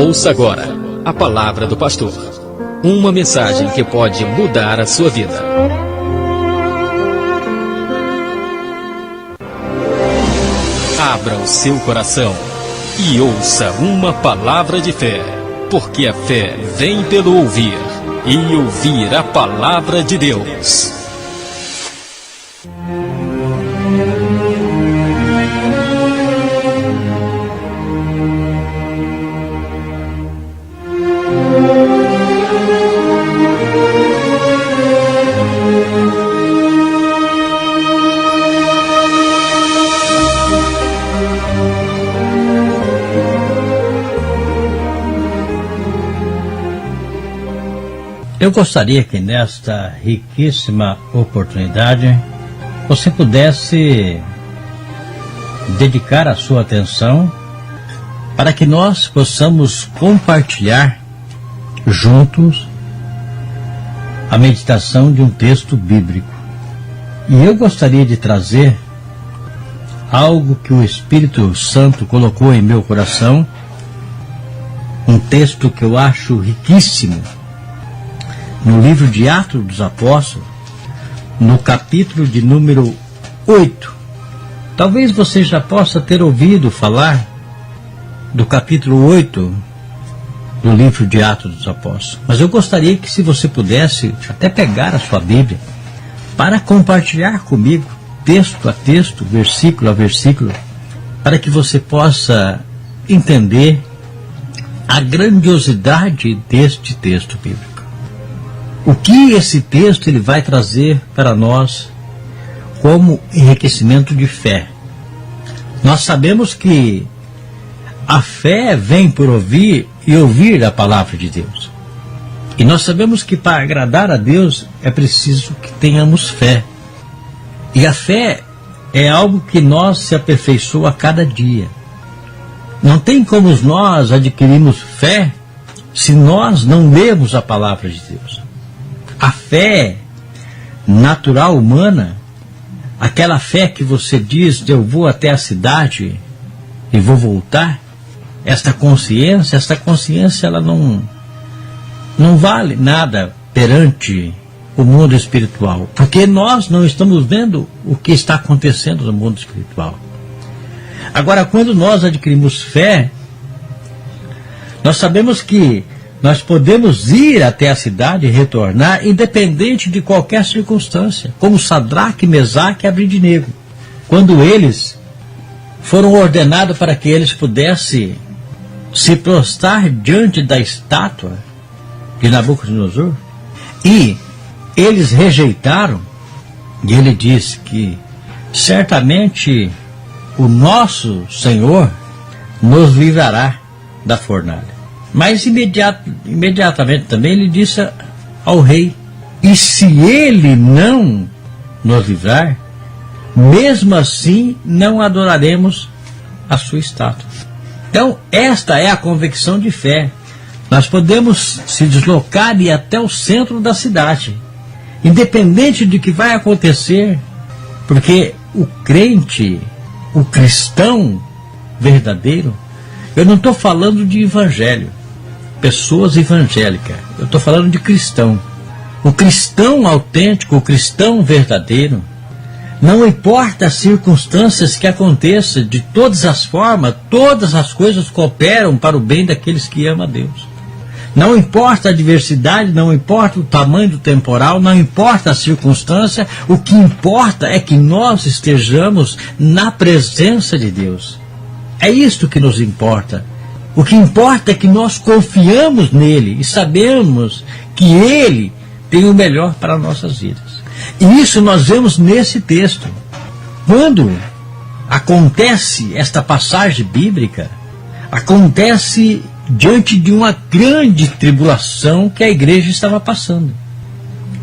Ouça agora a palavra do pastor. Uma mensagem que pode mudar a sua vida. Abra o seu coração e ouça uma palavra de fé, porque a fé vem pelo ouvir, e ouvir a palavra de Deus. Eu gostaria que nesta riquíssima oportunidade você pudesse dedicar a sua atenção para que nós possamos compartilhar juntos a meditação de um texto bíblico. E eu gostaria de trazer algo que o Espírito Santo colocou em meu coração, um texto que eu acho riquíssimo, no livro de Atos dos Apóstolos, no capítulo de número 8. Talvez você já possa ter ouvido falar do capítulo 8 do livro de Atos dos Apóstolos. Mas eu gostaria que, se você pudesse, até pegar a sua Bíblia, para compartilhar comigo, texto a texto, versículo a versículo, para que você possa entender a grandiosidade deste texto bíblico. O que esse texto ele vai trazer para nós como enriquecimento de fé? Nós sabemos que a fé vem por ouvir e ouvir a palavra de Deus. E nós sabemos que para agradar a Deus é preciso que tenhamos fé. E a fé é algo que nós se aperfeiçoa a cada dia. Não tem como nós adquirirmos fé se nós não lermos a palavra de Deus. A fé natural humana, aquela fé que você diz, eu vou até a cidade e vou voltar, esta consciência ela não vale nada perante o mundo espiritual, porque nós não estamos vendo o que está acontecendo no mundo espiritual. Agora, quando nós adquirimos fé, nós sabemos que nós podemos ir até a cidade e retornar, independente de qualquer circunstância, como Sadraque, Mesaque e Abednego, quando eles foram ordenados para que eles pudessem se prostrar diante da estátua de Nabucodonosor, e eles rejeitaram, e ele disse que certamente o nosso Senhor nos livrará da fornalha. Mas imediatamente também ele disse ao rei, e se ele não nos livrar, mesmo assim não adoraremos a sua estátua. Então esta é a convicção de fé. Nós podemos se deslocar e ir até o centro da cidade, independente de que vai acontecer, porque o crente, o cristão verdadeiro, eu não estou falando de evangelho, pessoas evangélicas, eu estou falando de cristão. O cristão autêntico, o cristão verdadeiro, não importa as circunstâncias que aconteçam, de todas as formas, todas as coisas cooperam para o bem daqueles que amam a Deus. Não importa a adversidade, não importa o tamanho do temporal, não importa a circunstância, o que importa é que nós estejamos na presença de Deus. É isto que nos importa. O que importa é que nós confiamos nele e sabemos que ele tem o melhor para nossas vidas. E isso nós vemos nesse texto. Quando acontece esta passagem bíblica, acontece diante de uma grande tribulação que a igreja estava passando.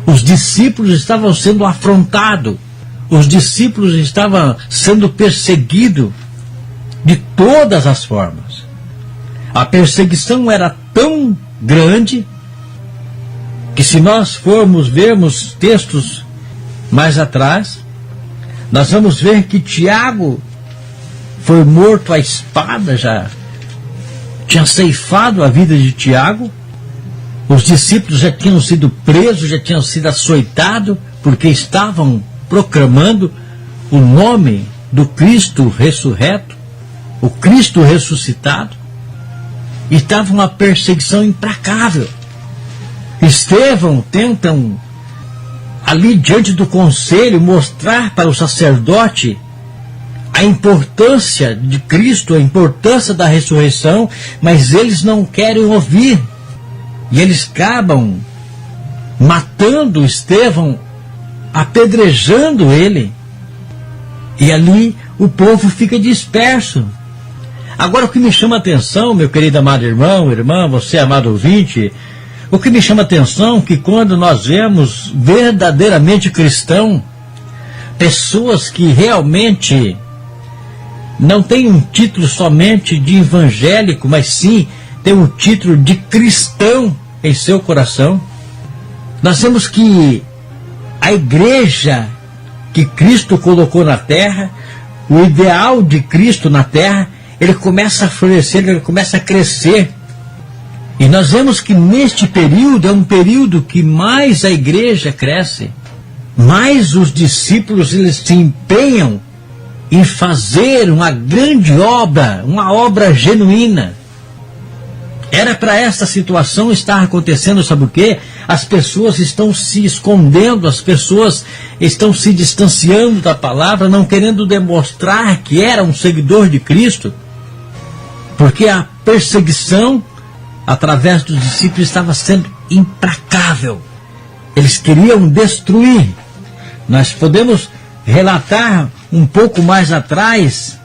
Os discípulos estavam sendo afrontados, os discípulos estavam sendo perseguidos de todas as formas. A perseguição era tão grande que, se nós formos vermos textos mais atrás, nós vamos ver que Tiago foi morto à espada já tinha ceifado a vida de Tiago. Os discípulos já tinham sido presos, já tinham sido açoitados, porque estavam proclamando o nome do Cristo ressurreto, o Cristo ressuscitado, e estava uma perseguição implacável. Estevão tentam, ali diante do conselho, mostrar para o sacerdote a importância de Cristo, a importância da ressurreição, mas eles não querem ouvir. E eles acabam matando Estevão, apedrejando ele. E ali o povo fica disperso. Agora, o que me chama a atenção, meu querido amado irmão, irmã, você amado ouvinte, o que me chama a atenção é que quando nós vemos verdadeiramente cristão, pessoas que realmente não têm um título somente de evangélico, mas sim tem um título de cristão em seu coração, nós vemos que a igreja que Cristo colocou na terra, o ideal de Cristo na terra, ele começa a florescer, ele começa a crescer. E nós vemos que neste período é um período que mais a igreja cresce, mais os discípulos eles se empenham em fazer uma grande obra, uma obra genuína. Era para esta situação estar acontecendo, sabe o quê? As pessoas estão se escondendo, as pessoas estão se distanciando da palavra, não querendo demonstrar que era um seguidor de Cristo, porque a perseguição através dos discípulos estava sendo implacável. Eles queriam destruir. Nós podemos relatar um pouco mais atrás,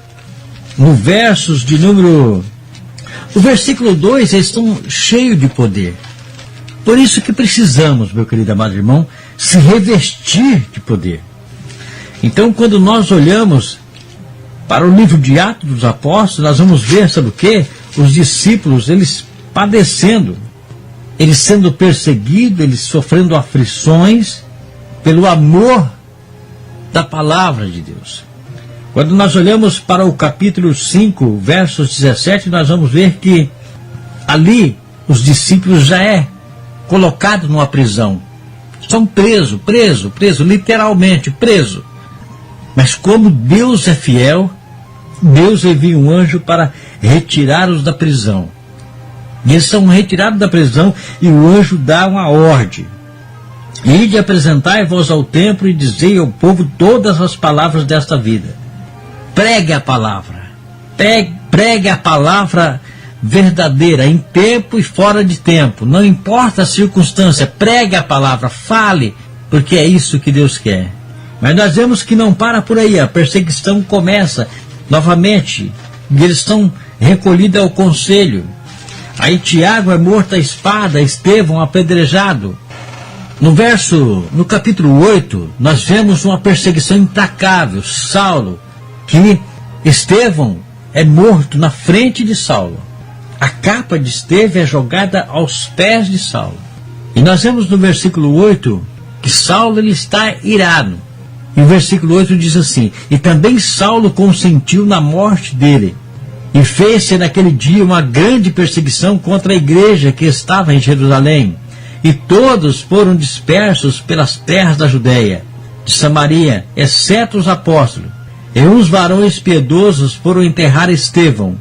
no versos de número... O versículo 2, eles estão cheios de poder. Por isso que precisamos, meu querido amado irmão, se revestir de poder. Então, quando nós olhamos para o livro de Atos dos Apóstolos, nós vamos ver, sabe o quê? Os discípulos, eles padecendo, eles sendo perseguidos, eles sofrendo aflições pelo amor da palavra de Deus. Quando nós olhamos para o capítulo 5, versos 17, nós vamos ver que ali os discípulos já é colocado numa prisão. São preso, literalmente preso. Mas como Deus é fiel, Deus envia um anjo para retirá-los da prisão. E eles são retirados da prisão e o anjo dá uma ordem. Ide apresentai-vos ao templo e dizei ao povo todas as palavras desta vida. Pregue a palavra. Pregue a palavra verdadeira, em tempo e fora de tempo. Não importa a circunstância, pregue a palavra, fale, porque é isso que Deus quer. Mas nós vemos que não para por aí, a perseguição começa novamente, e eles estão recolhidos ao conselho. Aí Tiago é morto à espada, Estevão apedrejado. No capítulo 8, nós vemos uma perseguição implacável. Saulo, que Estevão é morto na frente de Saulo. A capa de Estevão é jogada aos pés de Saulo. E nós vemos no versículo 8 que Saulo ele está irado. E o versículo 8 diz assim: e também Saulo consentiu na morte dele. E fez-se naquele dia uma grande perseguição contra a igreja que estava em Jerusalém. E todos foram dispersos pelas terras da Judéia, de Samaria, exceto os apóstolos. E uns varões piedosos foram enterrar Estevão,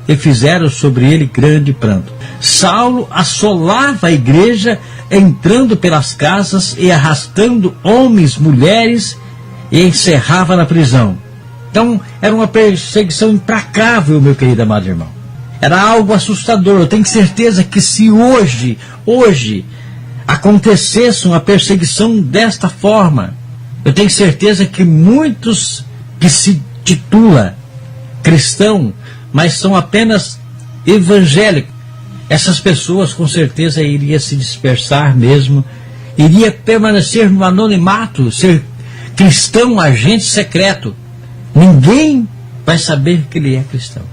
e fizeram sobre ele grande pranto. Saulo assolava a igreja, entrando pelas casas e arrastando homens, mulheres, e encerrava na prisão. Então, era uma perseguição implacável, meu querido amado irmão. Era algo assustador. Eu tenho certeza que se hoje acontecesse uma perseguição desta forma, eu tenho certeza que muitos que se titula cristão, mas são apenas evangélicos, essas pessoas com certeza iriam se dispersar mesmo, iria permanecer no anonimato, ser cristão, agente secreto. Ninguém vai saber que ele é cristão,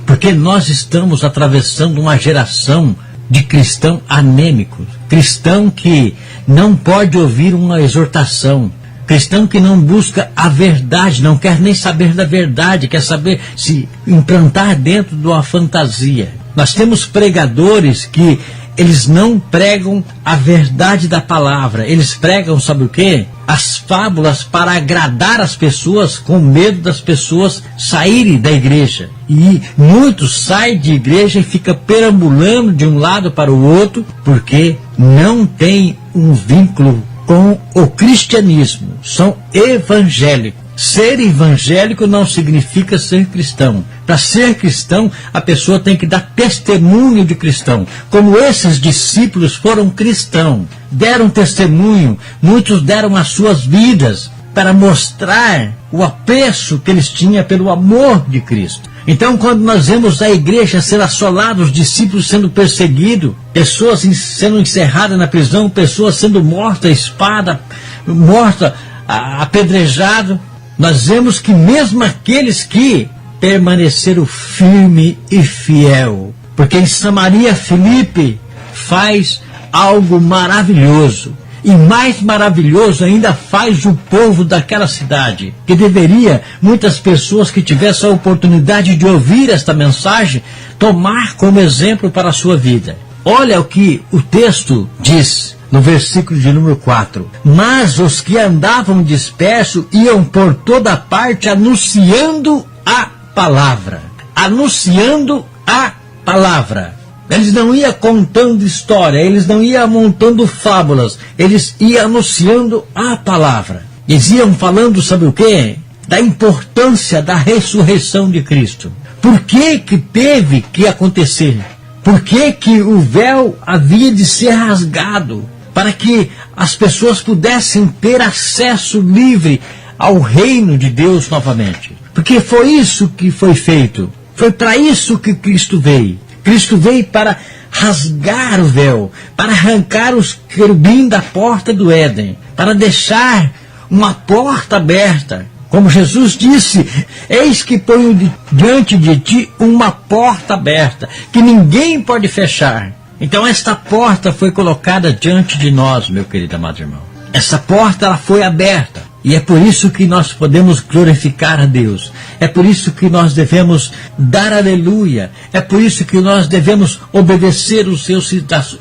porque nós estamos atravessando uma geração de cristão anêmico, cristão que não pode ouvir uma exortação, cristão que não busca a verdade, não quer nem saber da verdade, quer saber se implantar dentro de uma fantasia. Nós temos pregadores que eles não pregam a verdade da palavra. Eles pregam, sabe o quê? As fábulas para agradar as pessoas, com medo das pessoas saírem da igreja. E muitos saem de igreja e ficam perambulando de um lado para o outro, porque não tem um vínculo com o cristianismo. São evangélicos. Ser evangélico não significa ser cristão. Para ser cristão, a pessoa tem que dar testemunho de cristão. Como esses discípulos foram cristãos, deram testemunho, muitos deram as suas vidas para mostrar o apreço que eles tinham pelo amor de Cristo. Então, quando nós vemos a igreja ser assolada, os discípulos sendo perseguidos, pessoas sendo encerradas na prisão, pessoas sendo mortas à espada, mortas apedrejado, nós vemos que mesmo aqueles que permaneceram firme e fiel, porque em Samaria Filipe faz algo maravilhoso, e mais maravilhoso ainda faz o povo daquela cidade, que deveria, muitas pessoas que tivessem a oportunidade de ouvir esta mensagem, tomar como exemplo para a sua vida. Olha o que o texto diz no versículo de número 4. Mas os que andavam dispersos iam por toda parte anunciando a palavra. Anunciando a palavra. Eles não iam contando história, eles não iam montando fábulas, eles iam anunciando a palavra. Eles iam falando, sabe o quê? Da importância da ressurreição de Cristo. Por que que teve que acontecer? Por que que o véu havia de ser rasgado? Para que as pessoas pudessem ter acesso livre ao reino de Deus novamente. Porque foi isso que foi feito. Foi para isso que Cristo veio. Cristo veio para rasgar o véu, para arrancar os querubins da porta do Éden, para deixar uma porta aberta. Como Jesus disse, eis que ponho diante de ti uma porta aberta, que ninguém pode fechar. Então esta porta foi colocada diante de nós, meu querido amado irmão. Essa porta ela foi aberta. E é por isso que nós podemos glorificar a Deus. É por isso que nós devemos dar aleluia. É por isso que nós devemos obedecer os seus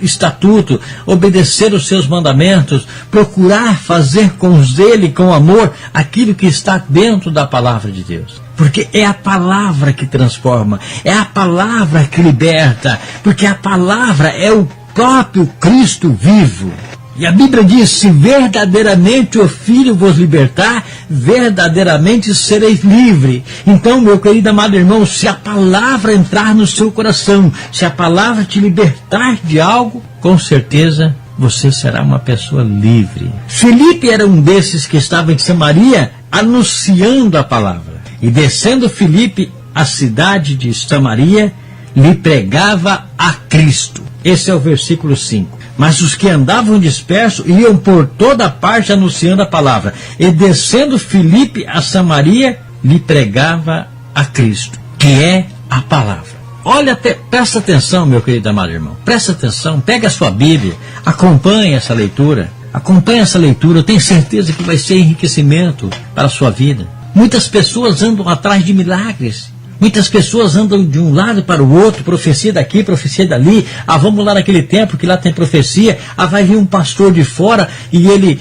estatutos, obedecer os seus mandamentos, procurar fazer com zelo e com amor aquilo que está dentro da palavra de Deus. Porque é a palavra que transforma, é a palavra que liberta, porque a palavra é o próprio Cristo vivo. E a Bíblia diz, se verdadeiramente o Filho vos libertar, verdadeiramente sereis livres. Então, meu querido amado irmão, se a palavra entrar no seu coração, se a palavra te libertar de algo, com certeza você será uma pessoa livre. Filipe era um desses que estava em Samaria anunciando a palavra. E descendo Filipe à cidade de Samaria, lhe pregava a Cristo. Esse é o versículo 5. Mas os que andavam dispersos iam por toda parte anunciando a palavra. E descendo Filipe a Samaria, lhe pregava a Cristo, que é a palavra. Olha, presta atenção, meu querido amado irmão. Presta atenção, pega a sua Bíblia, acompanhe essa leitura. Acompanhe essa leitura, eu tenho certeza que vai ser enriquecimento para a sua vida. Muitas pessoas andam atrás de milagres. Muitas pessoas andam de um lado para o outro, profecia daqui, profecia dali. Ah, vamos lá naquele templo que lá tem profecia. Ah, vai vir um pastor de fora e ele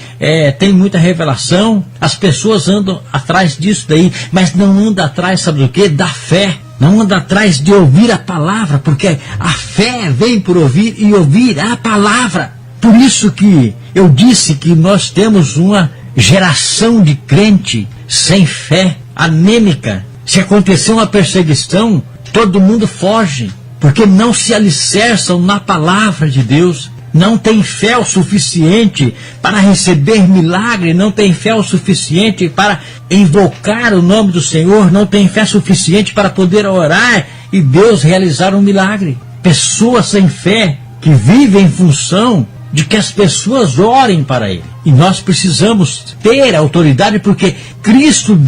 tem muita revelação. As pessoas andam atrás disso daí, mas não andam atrás, sabe do quê? Da fé. Não anda atrás de ouvir a palavra, porque a fé vem por ouvir e ouvir a palavra. Por isso que eu disse que nós temos uma geração de crente sem fé, anêmica. Se acontecer uma perseguição, todo mundo foge, porque não se alicerçam na palavra de Deus. Não tem fé o suficiente para receber milagre, não tem fé o suficiente para invocar o nome do Senhor, não tem fé suficiente para poder orar e Deus realizar um milagre. Pessoas sem fé que vivem em função de que as pessoas orem para Ele. E nós precisamos ter autoridade porque Cristo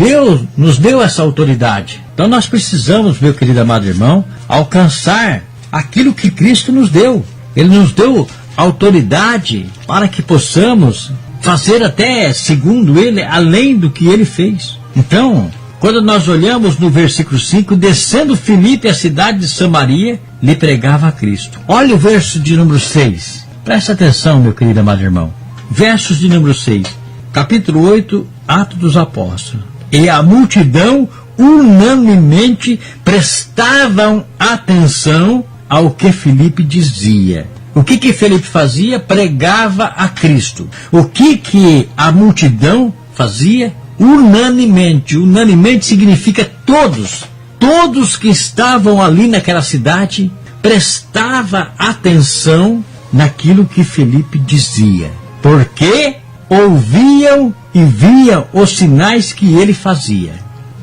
nos deu essa autoridade. Então nós precisamos, meu querido amado irmão, alcançar aquilo que Cristo nos deu. Ele nos deu autoridade para que possamos fazer até, segundo Ele, além do que Ele fez. Então, Quando nós olhamos no versículo 5, descendo Filipe à cidade de Samaria, lhe pregava a Cristo. Olha o verso de número 6. Presta atenção, meu querido amado irmão. Versos de número 6. Capítulo 8, Atos dos Apóstolos. E a multidão unanimemente prestavam atenção ao que Filipe dizia. O que Filipe fazia? Pregava a Cristo. O que a multidão fazia? Unanimemente. Unanimemente significa todos. Todos que estavam ali naquela cidade prestavam atenção naquilo que Filipe dizia. Porque ouviam e viam os sinais que ele fazia.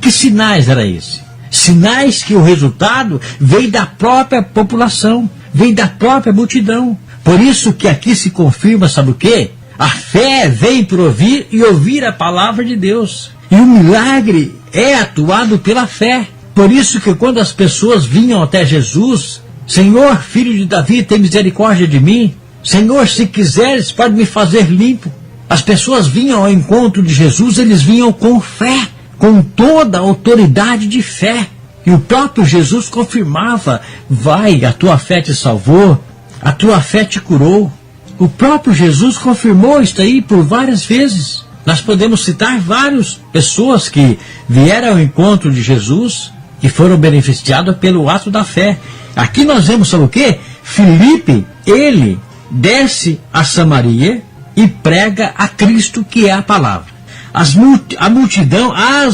Que sinais era esse? Sinais que o resultado veio da própria população, veio da própria multidão. Por isso que aqui se confirma, sabe o quê? A fé vem por ouvir e ouvir a palavra de Deus. E o milagre é atuado pela fé. Por isso que quando as pessoas vinham até Jesus, Senhor, filho de Davi, tem misericórdia de mim. Senhor, se quiseres, pode me fazer limpo. As pessoas vinham ao encontro de Jesus, eles vinham com fé, com toda a autoridade de fé. E o próprio Jesus confirmava, vai, a tua fé te salvou, a tua fé te curou. O próprio Jesus confirmou isso aí por várias vezes. Nós podemos citar várias pessoas que vieram ao encontro de Jesus e foram beneficiadas pelo ato da fé. Aqui nós vemos, sabe o quê? Filipe, ele desce a Samaria e prega a Cristo, que é a palavra. As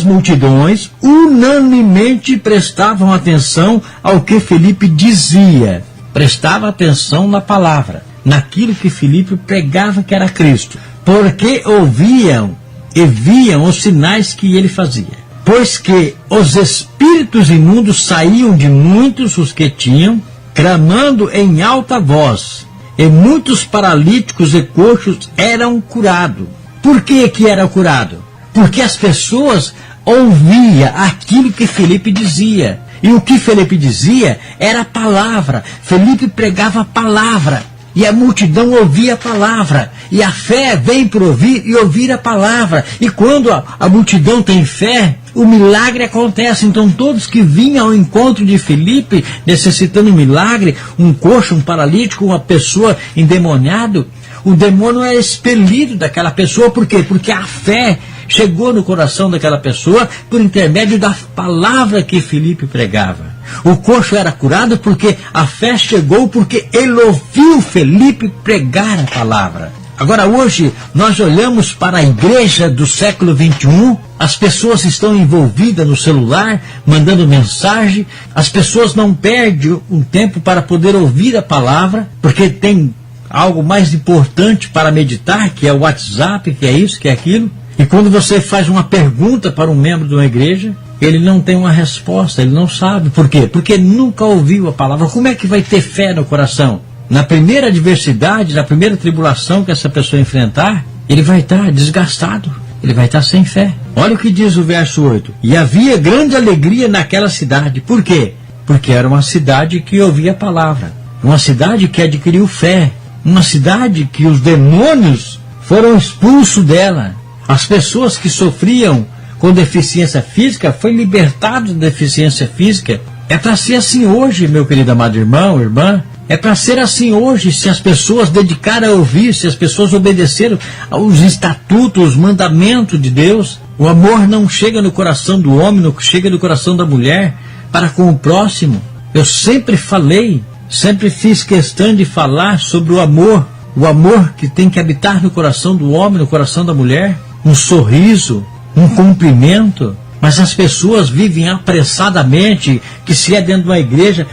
multidões unanimemente prestavam atenção ao que Filipe dizia. Prestavam atenção na palavra, naquilo que Filipe pregava, que era Cristo. Porque ouviam e viam os sinais que ele fazia. Pois que os espíritos imundos saíam de muitos os que tinham, clamando em alta voz, e muitos paralíticos e coxos eram curados. Por que era curado? Porque as pessoas ouviam aquilo que Filipe dizia. E o que Filipe dizia era a palavra. Filipe pregava a palavra. E a multidão ouvia a palavra. E a fé vem por ouvir e ouvir a palavra. E quando a multidão tem fé, o milagre acontece. Então todos que vinham ao encontro de Filipe, necessitando um milagre, um coxo, um paralítico, uma pessoa endemoniada, o demônio é expelido daquela pessoa. Por quê? Porque a fé chegou no coração daquela pessoa por intermédio da palavra que Filipe pregava. O coxo era curado porque a fé chegou, porque ele ouviu Filipe pregar a palavra. Agora hoje nós olhamos para a igreja do século 21, as pessoas estão envolvidas no celular, mandando mensagem, as pessoas não perdem um tempo para poder ouvir a palavra, porque tem algo mais importante para meditar, que é o WhatsApp, que é isso, que é aquilo. E quando você faz uma pergunta para um membro de uma igreja, ele não tem uma resposta, ele não sabe. Por quê? Porque nunca ouviu a palavra. Como é que vai ter fé no coração? Na primeira adversidade, na primeira tribulação que essa pessoa enfrentar, ele vai estar desgastado, ele vai estar sem fé. Olha o que diz o verso 8. E havia grande alegria naquela cidade. Por quê? Porque era uma cidade que ouvia a palavra, uma cidade que adquiriu fé, uma cidade que os demônios foram expulsos dela. As pessoas que sofriam com deficiência física foram libertadas da deficiência física. É para ser assim hoje, meu querido amado irmão, irmã. É para ser assim hoje, se as pessoas dedicarem a ouvir, se as pessoas obedecerem aos estatutos, os mandamentos de Deus. O amor não chega no coração do homem, não chega no coração da mulher para com o próximo. Eu sempre falei, sempre fiz questão de falar sobre o amor que tem que habitar no coração do homem, no coração da mulher, um sorriso, um cumprimento. Mas as pessoas vivem apressadamente, que se é dentro de uma igreja,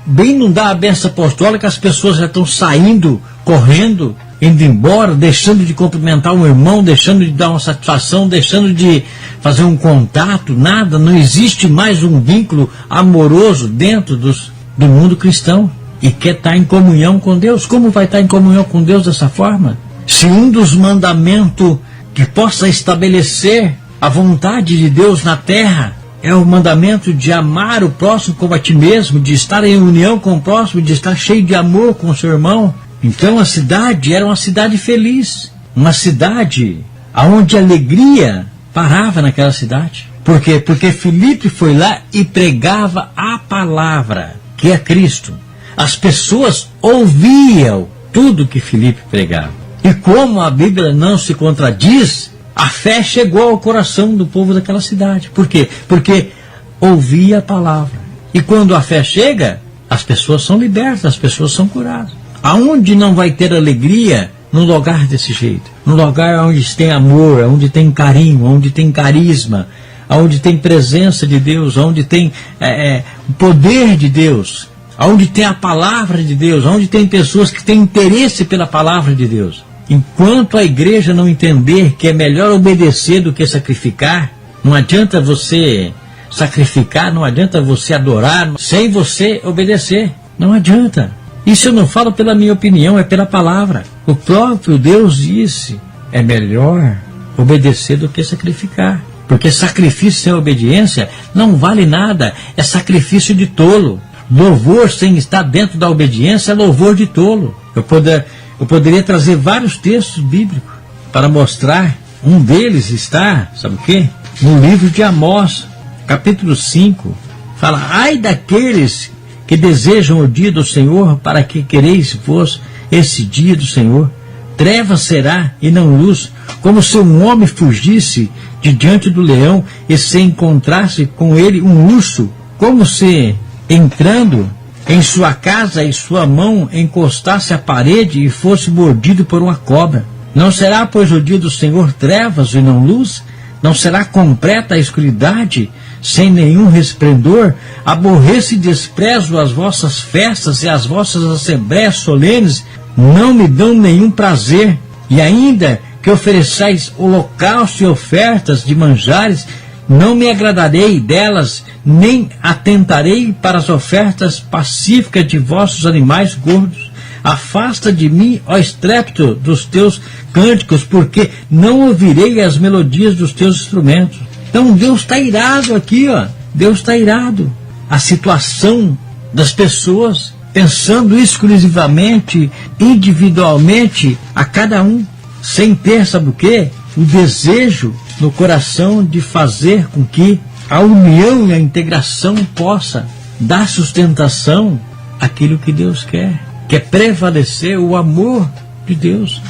bem não dá a benção apostólica, as pessoas já estão saindo, correndo, indo embora, deixando de cumprimentar um irmão, deixando de dar uma satisfação, deixando de fazer um contato, nada, não existe mais um vínculo amoroso dentro do mundo cristão. E quer estar em comunhão com Deus. Como vai estar em comunhão com Deus dessa forma? Se um dos mandamentos que possa estabelecer a vontade de Deus na terra é o mandamento de amar o próximo como a ti mesmo, de estar em união com o próximo, de estar cheio de amor com o seu irmão, então a cidade era uma cidade feliz, uma cidade onde a alegria parava naquela cidade. Por quê? Porque Filipe foi lá e pregava a palavra, que é Cristo. As pessoas ouviam tudo que Filipe pregava. E como a Bíblia não se contradiz, a fé chegou ao coração do povo daquela cidade. Por quê? Porque ouvia a palavra. E quando a fé chega, as pessoas são libertas, as pessoas são curadas. Aonde não vai ter alegria num lugar desse jeito? Num lugar onde tem amor, onde tem carinho, onde tem carisma, onde tem presença de Deus, onde tem o poder de Deus, onde tem a palavra de Deus, onde tem pessoas que têm interesse pela palavra de Deus. Enquanto a igreja não entender que é melhor obedecer do que sacrificar, não adianta você sacrificar, não adianta você adorar sem você obedecer. Não adianta. Isso eu não falo pela minha opinião, é pela palavra. O próprio Deus disse, é melhor obedecer do que sacrificar. Porque sacrifício sem obediência não vale nada, é sacrifício de tolo. Louvor sem estar dentro da obediência é louvor de tolo. Eu poderia trazer vários textos bíblicos para mostrar. Um deles está, sabe o quê? No livro de Amós, capítulo 5. Fala, ai daqueles que desejam o dia do Senhor, para que quereis vos esse dia do Senhor? Treva será e não luz, como se um homem fugisse de diante do leão e se encontrasse com ele um urso, como se entrando em sua casa e sua mão encostasse à parede e fosse mordido por uma cobra. Não será, pois, o dia do Senhor trevas e não luz? Não será completa a escuridade, sem nenhum resplendor? Aborreço e desprezo as vossas festas e as vossas assembléias solenes, não me dão nenhum prazer. E ainda que ofereçais holocausto e ofertas de manjares, não me agradarei delas, nem atentarei para as ofertas pacíficas de vossos animais gordos. Afasta de mim, ó estrépito dos teus cânticos, porque não ouvirei as melodias dos teus instrumentos. Então Deus está irado aqui, ó. Deus está irado. A situação das pessoas, pensando exclusivamente, individualmente, a cada um, sem ter, sabe o quê? O desejo no coração de fazer com que a união e a integração possa dar sustentação àquilo que Deus quer, que é prevalecer o amor de Deus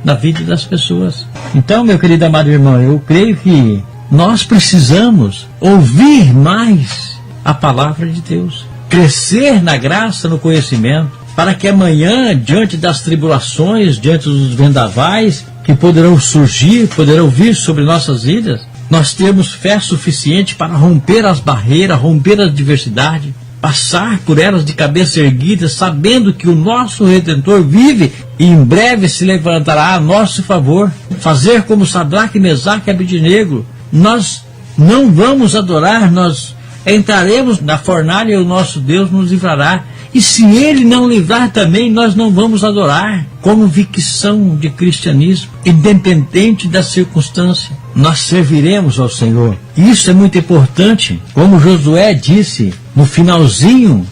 na vida das pessoas. Então, meu querido amado irmão, eu creio que nós precisamos ouvir mais a palavra de Deus, crescer na graça, no conhecimento, para que amanhã, diante das tribulações, diante dos vendavais que poderão surgir, poderão vir sobre nossas vidas, nós temos fé suficiente para romper as barreiras, romper a adversidade, passar por elas de cabeça erguida, sabendo que o nosso Redentor vive e em breve se levantará a nosso favor. Fazer como Sadraque, Mesaque e Abednego. Nós não vamos adorar, nós entraremos na fornalha e o nosso Deus nos livrará. E se Ele não livrar também, nós não vamos adorar. Convicção de cristianismo, independente da circunstância, nós serviremos ao Senhor. Isso é muito importante. Como Josué disse, no finalzinho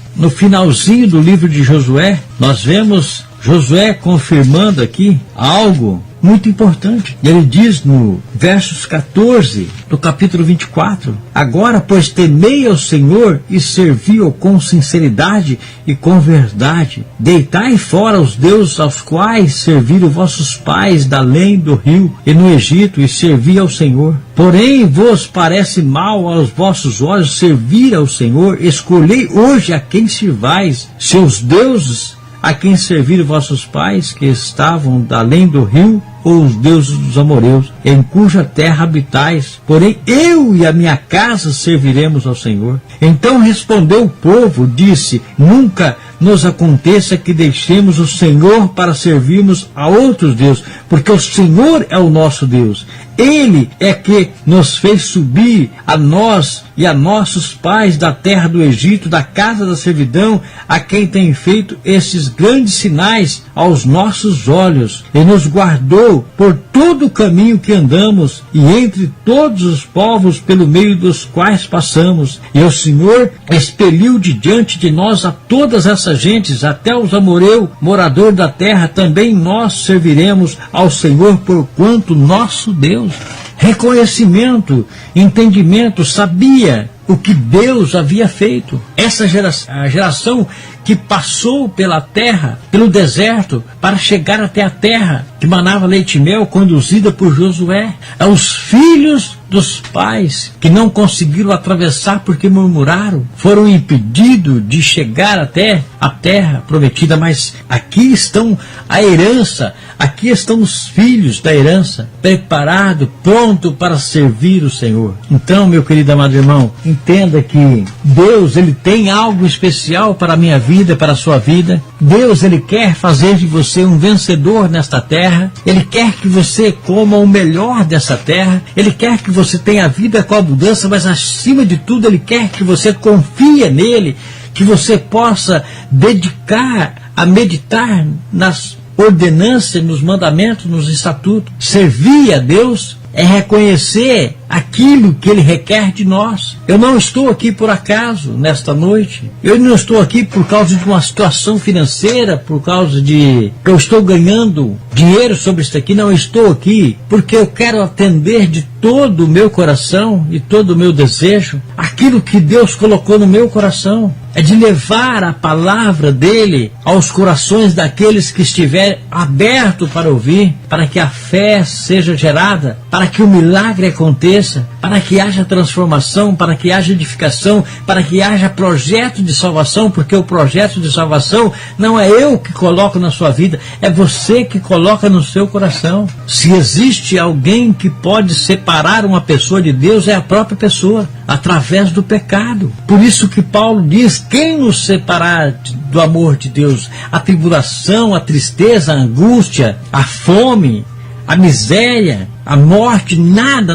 do livro de Josué, nós vemos Josué confirmando aqui algo muito importante. Ele diz no versos 14 do capítulo 24, agora, pois, temei ao Senhor e servi-o com sinceridade e com verdade. Deitai fora os deuses aos quais serviram vossos pais da além do rio e no Egito, e servi ao Senhor. Porém, vos parece mal aos vossos olhos servir ao Senhor. Escolhei hoje a quem servais, seus deuses a quem serviram vossos pais, que estavam da além do rio, ou os deuses dos amorreus, em cuja terra habitais. Porém, eu e a minha casa serviremos ao Senhor. Então respondeu o povo, disse, nunca nos aconteça que deixemos o Senhor para servirmos a outros deuses, porque o Senhor é o nosso Deus. Ele é que nos fez subir a nós e a nossos pais da terra do Egito, da casa da servidão, a quem tem feito esses grandes sinais aos nossos olhos, e nos guardou escolheu por todo o caminho que andamos e entre todos os povos pelo meio dos quais passamos. E o Senhor expeliu de diante de nós a todas essas gentes, até os amoreu, morador da terra. Também nós serviremos ao Senhor, porquanto nosso Deus. Reconhecimento, entendimento, sabia o que Deus havia feito. Essa geração, a geração que passou pela terra, pelo deserto, para chegar até a terra que manava leite e mel, conduzida por Josué. Os filhos dos pais que não conseguiram atravessar porque murmuraram, foram impedidos de chegar até a terra prometida. Mas aqui estão a herança, aqui estão os filhos da herança, preparado, pronto para servir o Senhor. Então, meu querido amado irmão, entenda que Deus, Ele tem algo especial para a minha vida, para a sua vida. Deus, Ele quer fazer de você um vencedor nesta terra. Ele quer que você coma o melhor dessa terra. Ele quer que você tenha a vida com abundância, mas acima de tudo, Ele quer que você confie nele, que você possa dedicar a meditar nas ordenanças, nos mandamentos, nos estatutos. Servir a Deus é reconhecer aquilo que Ele requer de nós. Eu não estou aqui por acaso nesta noite. Eu não estou aqui por causa de uma situação financeira, por causa de que eu estou ganhando dinheiro sobre isso aqui. Não, eu estou aqui porque eu quero atender de todo o meu coração e todo o meu desejo aquilo que Deus colocou no meu coração. É de levar a palavra dele aos corações daqueles que estiverem abertos para ouvir, para que a fé seja gerada, para que o milagre aconteça, para que haja transformação, para que haja edificação, para que haja projeto de salvação, porque o projeto de salvação não é eu que coloco na sua vida, é você que coloca no seu coração. Se existe alguém que pode separar uma pessoa de Deus, é a própria pessoa, através do pecado. Por isso que Paulo diz: quem nos separar do amor de Deus? A tribulação, a tristeza, a angústia, a fome, a miséria, a morte, nada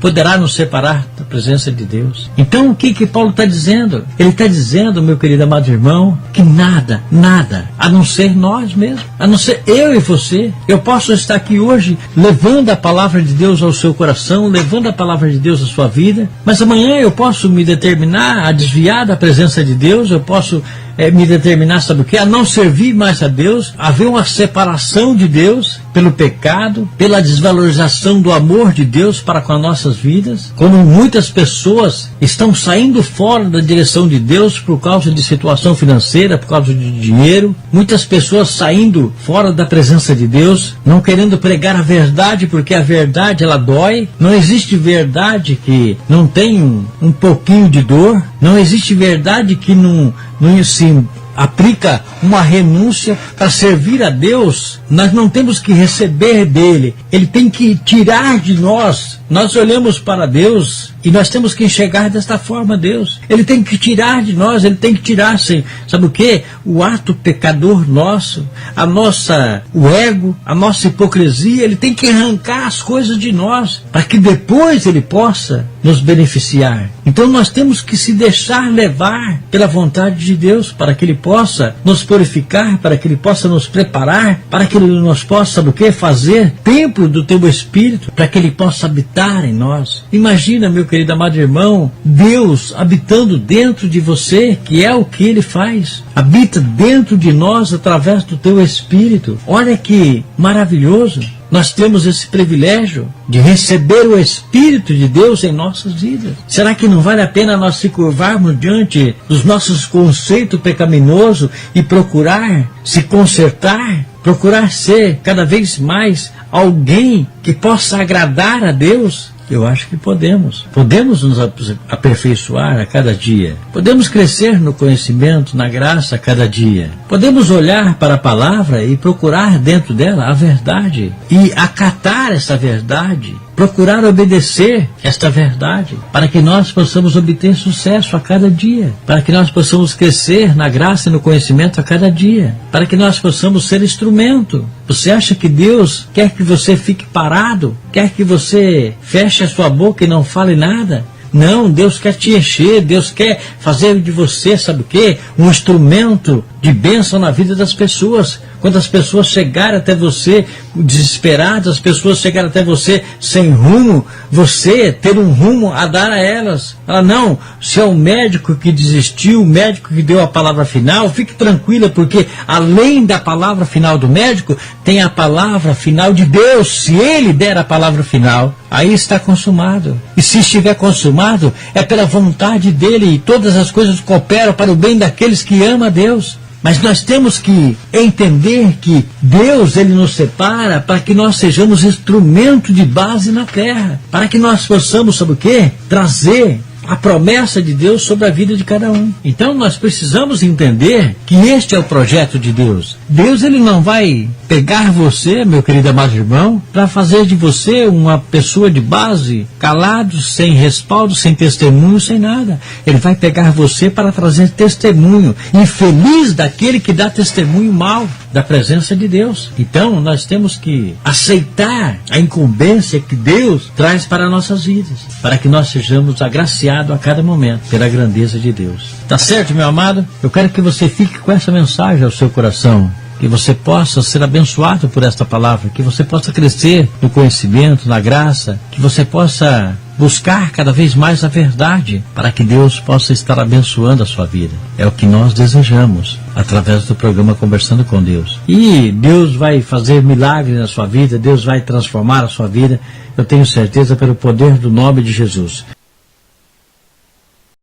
poderá nos separar da presença de Deus. Então o que Paulo está dizendo? Ele está dizendo, meu querido amado irmão, que nada, a não ser nós mesmos, a não ser eu e você. Eu posso estar aqui hoje levando a palavra de Deus ao seu coração, levando a palavra de Deus à sua vida, mas amanhã eu posso me determinar a desviar da presença de Deus, eu posso me determinar, sabe o que? A não servir mais a Deus, haver uma separação de Deus pelo pecado, pela desvalorização do amor de Deus para com as nossas vidas. Como muitas pessoas estão saindo fora da direção de Deus por causa de situação financeira, por causa de dinheiro. Muitas pessoas saindo fora da presença de Deus, não querendo pregar a verdade, porque a verdade ela dói. Não existe verdade que não tem um pouquinho de dor. Não existe verdade que não se aplica uma renúncia para servir a Deus. Nós não temos que receber dele, ele tem que tirar de nós. Nós olhamos para Deus e nós temos que enxergar desta forma Deus. Ele tem que tirar de nós, ele tem que tirar, assim, sabe o que? O ato pecador nosso, o ego, a nossa hipocrisia. Ele tem que arrancar as coisas de nós para que depois ele possa nos beneficiar. Então nós temos que se deixar levar pela vontade de Deus, para que ele possa nos purificar, para que ele possa nos preparar, para que ele nos possa, sabe o que? Fazer templo do teu Espírito, para que ele possa habitar em nós. Imagina, meu querido amado irmão, Deus habitando dentro de você, que é o que ele faz. Habita dentro de nós através do teu Espírito. Olha que maravilhoso. Nós temos esse privilégio de receber o Espírito de Deus em nossas vidas. Será que não vale a pena nós se curvarmos diante dos nossos conceitos pecaminosos e procurar se consertar? Procurar ser cada vez mais alguém que possa agradar a Deus? Eu acho que podemos. Podemos nos aperfeiçoar a cada dia. Podemos crescer no conhecimento, na graça a cada dia. Podemos olhar para a palavra e procurar dentro dela a verdade. E acatar essa verdade. Procurar obedecer esta verdade. Para que nós possamos obter sucesso a cada dia. Para que nós possamos crescer na graça e no conhecimento a cada dia. Para que nós possamos ser instrumento. Você acha que Deus quer que você fique parado? Quer que você feche a sua boca e não fale nada? Não, Deus quer te encher, Deus quer fazer de você, sabe o quê? Um instrumento de bênção na vida das pessoas. Quando as pessoas chegarem até você desesperadas, as pessoas chegarem até você sem rumo, você ter um rumo a dar a elas. Ela, não, se é o médico que desistiu, o médico que deu a palavra final, fique tranquila, porque além da palavra final do médico, tem a palavra final de Deus. Se Ele der a palavra final, aí está consumado. E se estiver consumado, é pela vontade dEle, e todas as coisas cooperam para o bem daqueles que amam a Deus. Mas nós temos que entender que Deus, Ele nos separa para que nós sejamos instrumento de base na terra. Para que nós possamos, sabe o quê? Trazer a promessa de Deus sobre a vida de cada um. Então nós precisamos entender que este é o projeto de Deus. Deus, Ele não vai pegar você, meu querido amado irmão, para fazer de você uma pessoa de base, calado, sem respaldo, sem testemunho, sem nada. Ele vai pegar você para trazer testemunho, infeliz daquele que dá testemunho mal da presença de Deus. Então nós temos que aceitar a incumbência que Deus traz para nossas vidas, para que nós sejamos agraciados a cada momento pela grandeza de Deus. Tá certo, meu amado? Eu quero que você fique com essa mensagem ao seu coração, que você possa ser abençoado por esta palavra, que você possa crescer no conhecimento, na graça, que você possa buscar cada vez mais a verdade, para que Deus possa estar abençoando a sua vida. É o que nós desejamos através do programa Conversando com Deus. E Deus vai fazer milagres na sua vida, Deus vai transformar a sua vida, eu tenho certeza, pelo poder do nome de Jesus.